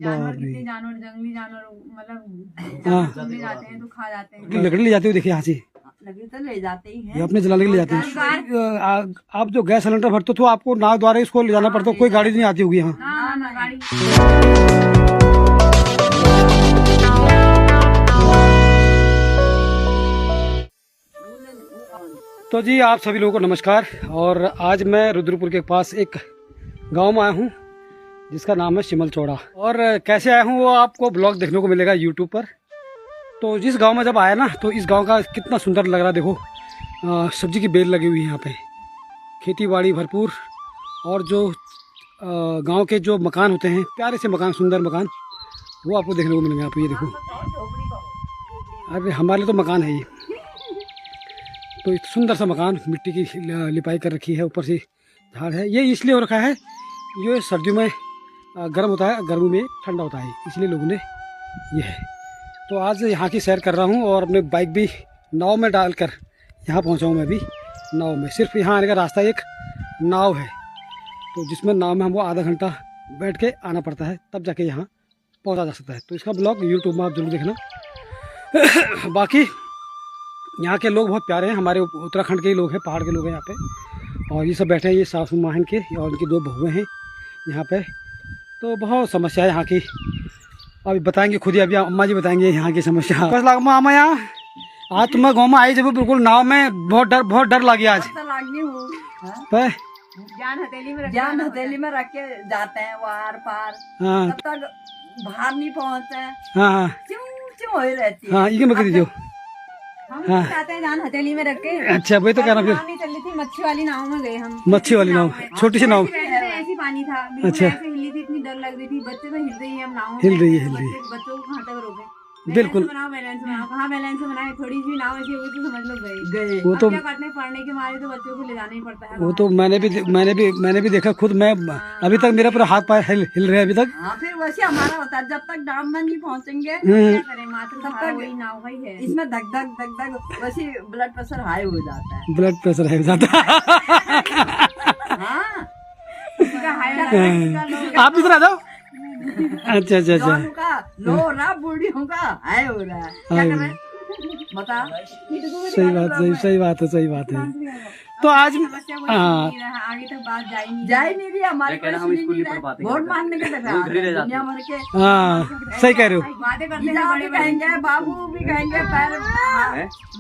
जानवर कितने जानवर जंगली जानवर मतलब जाते हैं तो खा जाते हैं। लकड़ी ले जाते हो, देखिए यहाँ से लकड़ी तो ले जाते ही ये हैं। अपने जलाने के लिए जाते हैं। आप जो गैस सिलेंडर भरते हो तो आपको नाव द्वारा इसको ले जाना पड़ता है, कोई गाड़ी नहीं आती होगी यहाँ। ना गाड़ी। तो जी आप सभी लोगों को नमस्कार। और आज मैं रुद्रपुर के पास एक गांव में आया हूं जिसका नाम है शिमल चौड़ा। और कैसे आया हूं वो आपको ब्लॉग देखने को मिलेगा यूट्यूब पर। तो जिस गांव में जब आया ना तो इस गांव का कितना सुंदर लग रहा, देखो सब्जी की बेल लगी हुई है यहाँ पे, खेती बाड़ी भरपूर। और जो गांव के जो मकान होते हैं, प्यारे से मकान, सुंदर मकान, वो आपको देखने को मिलेंगे। आप ये देखो, अरे हमारे तो मकान है ये। तो एक सुंदर सा मकान, मिट्टी की लिपाई कर रखी है, ऊपर से झाड़ है। ये इसलिए हो रखा है, ये सर्दियों में गर्म होता है, गर्मी में ठंडा होता है, इसलिए लोगों ने ये है। तो आज यहाँ की सैर कर रहा हूँ और अपने बाइक भी नाव में डालकर यहाँ पहुँचा हूँ। मैं भी नाव में, सिर्फ यहाँ आने का रास्ता एक नाव है, तो जिसमें नाव में हमको आधा घंटा बैठ के आना पड़ता है, तब जाके यहाँ पहुँचा जा सकता है। तो इसका ब्लॉग यूट्यूब में आप जरूर देखना। बाकी यहाँ के लोग बहुत प्यारे हैं, हमारे उत्तराखंड के ही लोग हैं, पहाड़ के लोग हैं यहाँ पे। और ये सब बैठे हैं, ये सासू माँ हैं इनके, और उनकी 2 बहुएँ हैं यहाँ पे। तो बहुत समस्या है यहाँ की, अभी बताएंगे खुद ही, अभी अम्मा जी बताएंगे यहाँ की समस्या। बस लाग मामा यहाँ आज तुम्हें गाँव में आई जब बिल्कुल नाव में बहुत डर लगी आज। जान हथेली में रख के जाते हैं वार पार, तब तक बाहर नहीं पहुँचते हैं। हाँ क्यों हो रहती है। हाँ, ये मत दीजिए। हम जाते हैं जान हथेली में रख के। अच्छा, वही तो कहना। फिर चल रही थी, मच्छी वाली नाव में गए हम। मच्छी वाली नाव, छोटी सी नाव। ऐसी पानी था, अच्छा, ऐसे हिली थी, इतनी डर लग रही थी। बच्चे तो हिल रही है, हम नाव हिल रही है। बच्चों को कहाँ तक रोके। बिल्कुल, बैलेंस बनाओ, कहाँ बैलेंस बनाए। थोड़ी सी नाव ऐसी होगी तो समझ लो गए। वो तो क्या करने, पढ़ने के मारे तो बच्चों को ले जाना ही पड़ता है। वो तो मैंने भी देखा खुद। मैं अभी तक मेरा पूरा हाथ पैर हिल रहे हैं अभी तक। हाँ, फिर वैसे हमारा होता है, जब तक डाम में नहीं पहुँचेंगे क्या करें, मात्र तब तक वही नाव ही है। इसमें धक धक वैसे ब्लड प्रेशर हाई हो जाता है। ब्लड प्रेशर है जाता। हाँ, आप इधर आ जाओ। अच्छा अच्छा अच्छा, लो रहा बूढ़ी होगा, आए हो रहा है, क्या कर रहे हैं बता। सही बात है। तो आज आगे तक बात जा ही नहीं रही हमारी। वोट मांगने के दुनिया भर के। हाँ, सही कह रहे हो। बातें करते हैं, कहेंगे बाबू भी कहेंगे, पैर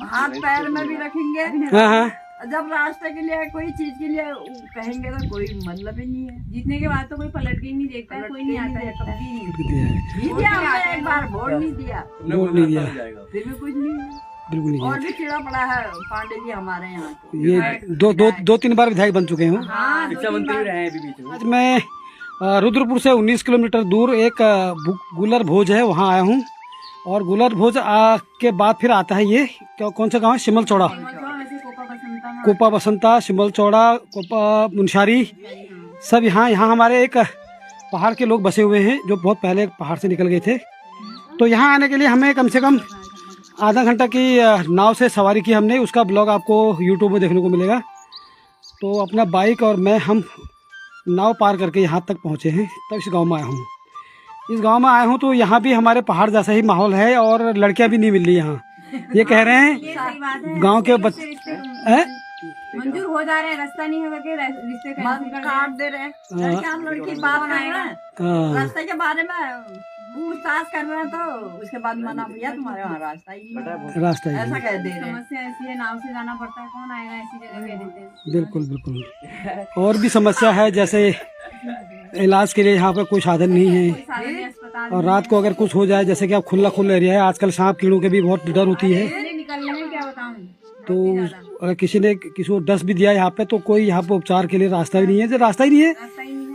हाथ पैर में भी रखेंगे। हाँ, जब रास्ते के लिए, कोई चीज के लिए कहेंगे तो कोई मतलब ही नहीं है। जीतने के बाद तो कोई पलट के ही नहीं देखता है, कोई नहीं आता है, कभी नहीं दिया। एक बार वोट नहीं दिया, फिर भी कुछ नहीं है, बिल्कुल नहीं। और भी कीड़ा पड़ा है पांडे जी हमारे यहाँ। ये 2-3 बार विधायक बन चुके हैं। आज मैं रुद्रपुर से 19 किलोमीटर दूर एक गुलर भोज है, वहाँ आया हूँ। और गुलर भोज के बाद फिर आता है ये कौन सा गाँव है, शिमल चौड़ा, कोपा बसंता, शिमल चौड़ा, कोपा मुनशारी, सब यहाँ हमारे एक पहाड़ के लोग बसे हुए हैं जो बहुत पहले पहाड़ से निकल गए थे। तो यहाँ आने के लिए हमें कम से कम आधा घंटा की नाव से सवारी की हमने, उसका ब्लॉग आपको यूट्यूब में देखने को मिलेगा। तो अपना बाइक और मैं, हम नाव पार करके यहाँ तक पहुँचे हैं, तब इस गाँव में आया हूँ। इस गाँव में आया हूँ तो यहाँ भी हमारे पहाड़ जैसा ही माहौल है, और लड़कियाँ भी नहीं मिल रही यहाँ। ये कह रहे हैं गांव के बच्चे मंजूर हो जा रहे हैं, रास्ता नहीं है करके रिश्ते काट दे रहे हैं। लड़की बात कर रहे हैं रास्ते के बारे में, पूछताछ कर रहे हैं, तो उसके बाद मना भैया तुम्हारे वहाँ रास्ता ही ऐसा कह दे रहे हैं। समस्या ऐसी है, नाव से जाना पड़ता है, कौन आएगा ऐसी जगह कह देते हैं। बिल्कुल। और भी समस्या है, जैसे इलाज के लिए यहाँ पर कोई साधन नहीं है, और रात को अगर कुछ हो जाए, जैसे कि अब खुला एरिया है, आजकल सांप कीड़ों के भी बहुत डर होती है। तो अगर किसी को डस भी दिया यहाँ पे, तो कोई यहाँ पे उपचार के लिए रास्ता भी नहीं है, रास्ता ही नहीं है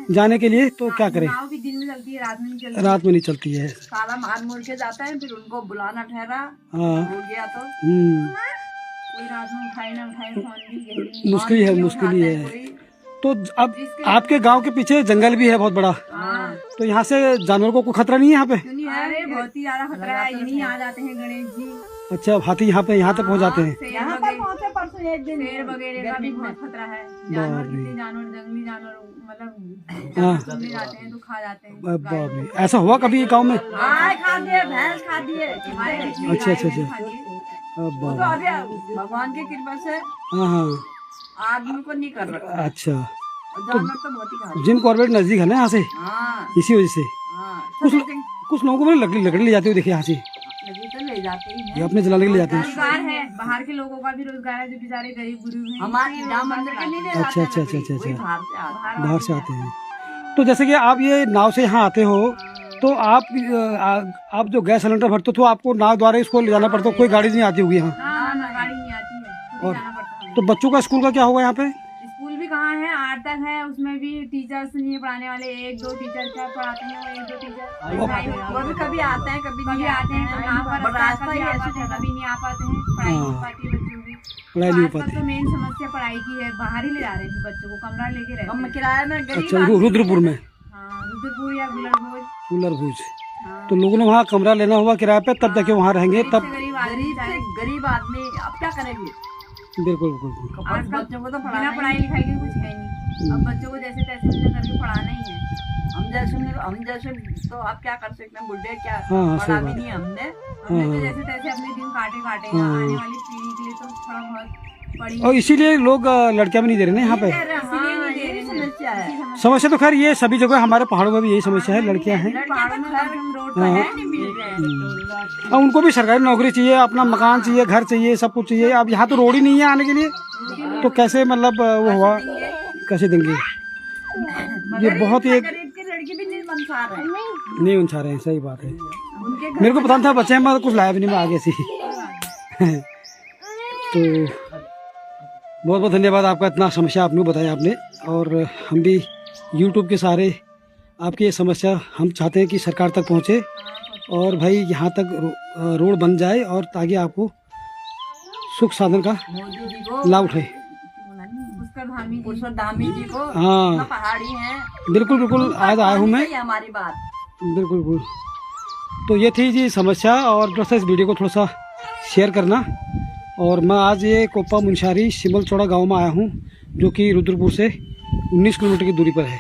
जाने के लिए। तो क्या करें, दिन में चलती है, रात में नहीं चलती है। साला मार मुड़ के जाता है, फिर उनको बुलाना ठहरा, हाँ, हो गया तो कोई रात में उठाए ना उठाए, मुश्किल ही है। तो अब आपके गांव के पीछे जंगल भी है बहुत बड़ा, तो यहाँ से जानवरों को कोई खतरा नहीं है यहाँ पे? अरे बहुत ही ज्यादा खतरा है, यहीं आ जाते हैं गणेश जी। अच्छा, हाथी यहाँ तक पहुँच जाते हैं। यहाँ पर पहुँचे परसों एक दिन। शेर वगैरह का भी बहुत खतरा है। जानवर, कितने जानवर, जंगली जानवर मतलब घूमने जाते हैं तो खा जाते हैं। बाप रे, ऐसा हुआ कभी गाँव में? गाय खा दिए, भैंस खा दिए। अच्छा अच्छा अच्छा, तो अभी भगवान की कृपा से हाँ हाँ, आदमी को नहीं कर रखा। अच्छा, जानवर तो बहुत ही खा जिम कॉर्बेट नजदीक है ना यहाँ से, हाँ इसी वजह से हाँ। कुछ लोगों को लकड़ी ले जाते हुए देखे यहाँ से, लगी तो ले जाते ही ये हैं। अपने जलाने के लिए जाते हैं। रोजगार है, बाहर के लोगों का भी रोजगार है जो बेचारे गरीब गुरु हैं। हमारे यहाँ मंदिर के नहीं ले जाते। अच्छा अच्छा अच्छा अच्छा, कोई बाहर से आते हैं। तो जैसे कि आप ये नाव से यहाँ आते हो, तो आप जो गैस सिलेंडर भरते हो तो आपको नाव द्वारा इसको ले जाना पड़ता है, कोई गाड़ी नहीं आती होगी यहाँ? ना गाड़ी नहीं आती है, और जाना पड़ता है। तो बच्चों का स्कूल का क्या होगा यहाँ पे? स्कूल भी कहाँ है, 8 तक है, उसमें भी टीचर्स नहीं है पढ़ाने वाले, 1-2 टीचर क्या पढ़ाते हैं, वो 1-2 टीचर वो भी कभी आते हैं कभी नहीं आते हैं। तो यहाँ पर रास्ता ही ऐसे कभी नहीं आ पाते हैं, पढ़ाई नहीं हो पाती है बच्चों की। पढ़ाई नहीं हो आजकल पाती। तो मेन समस्या पढ़ाई की है, बाहर ही ले जा रहे थे बच्चों को, कमरा लेके रहते हैं किराए में। अच्छा, रुद्रपुर में? हाँ, रुद्रपुर या गुलरभोज। गुलरभोज। तो लोगों ने वहाँ कमरा लेना होगा किराए पे, तब जाके वहाँ रहेंगे, तब। गरीब आदमी अब क्या करेंगे? बिल्कुल बिल्कुल। आज बच्चों को तो बिना पढ़ाई लिखाई के कुछ है नहीं। अब बच्चों को जैसे तैसे हमने करके पढ़ाना ही है। हम जैसे तो आप क्या कर सकते हैं, बुढ़े क्या हाँ, पढ़ा भी नहीं हमने तो जैसे तैसे अपने दिन काटे आने वाली पीढ़ी के लिए तो थोड़ा बहुत पढ़ी। और इसीलिए लोग लड़कियां भी नहीं दे रहे ना यहाँ पे। इसीलिए नहीं दे रहे, समस्या है। समस्या तो खैर ये सभी जगह, हमारे पहाड़ों में भी यही समस्या है, लड़कियां हैं। पहाड़ों में हम रोड पर है, नहीं मिल रहे हैं। और उनको भी सरकारी नौकरी चाहिए, अपना मकान चाहिए, घर चाहिए, सब कुछ चाहिए। अब यहाँ तो रोड ही नहीं है आने के लिए, तो कैसे मतलब वो हुआ, कैसे देंगे? ये बहुत ही एक गरीब की लड़की भी नहीं मनसा रहे हैं। नहीं उनछा रहे हैं, सही बात है। उनके मेरे को पता था बच्चे, मैं कुछ लाया भी नहीं, मैं आगे से तो बहुत बहुत धन्यवाद आपका, इतना समस्या आपने बताया आपने। और हम भी यूट्यूब के सहारे आपकी ये समस्या हम चाहते हैं कि सरकार तक पहुँचे, और भाई यहाँ तक रोड बन जाए, और ताकि आपको सुख साधन का मोदी जी को, लाभ उठाए। पुष्कर धामी जी को, हाँ पहाड़ी हैं। बिल्कुल बिल्कुल, आज आया हूँ मैं, हमारी बात बिल्कुल बिल्कुल। तो ये थी जी समस्या, और थोड़ा सा इस वीडियो को थोड़ा सा शेयर करना। और मैं आज ये कोप्पा मुंशारी शिमल चौड़ा गाँव में आया हूँ, जो कि रुद्रपुर से 19 किलोमीटर की दूरी पर है।